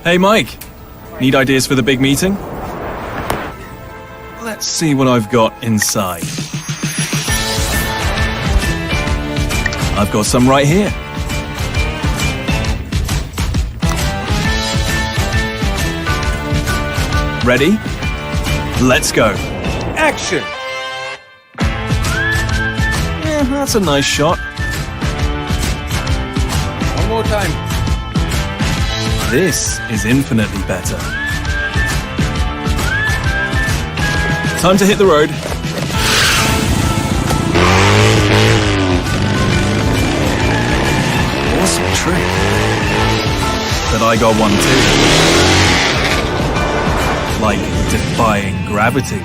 Hey Mike, need ideas for the big meeting? Let's see what I've got inside. I've got some right here. Ready? Let's go. Action! Yeah, that's a nice shot. One more time. This is infinitely better. Time to hit the road. Awesome trick. But I got one too. Like defying gravity.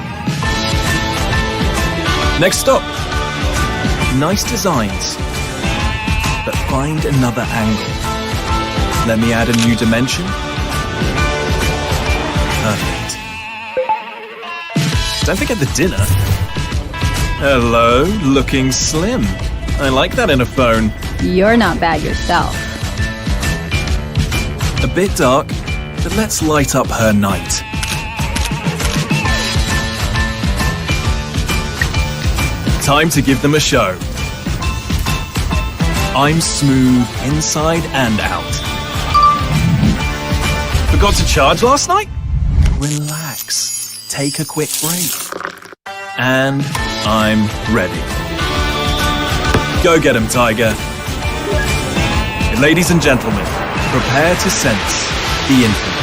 Next stop. Nice designs. But find another angle. Let me add a new dimension. Perfect. Don't forget the dinner. Hello, looking slim. I like that in a phone. You're not bad yourself. A bit dark, but let's light up her night. Time to give them a show. I'm smooth inside and out. Forgot to charge last night? Relax. Take a quick break. And I'm ready. Go get 'em, Tiger. Ladies and gentlemen, prepare to sense the infinite.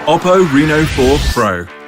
OPPO Reno4 Pro.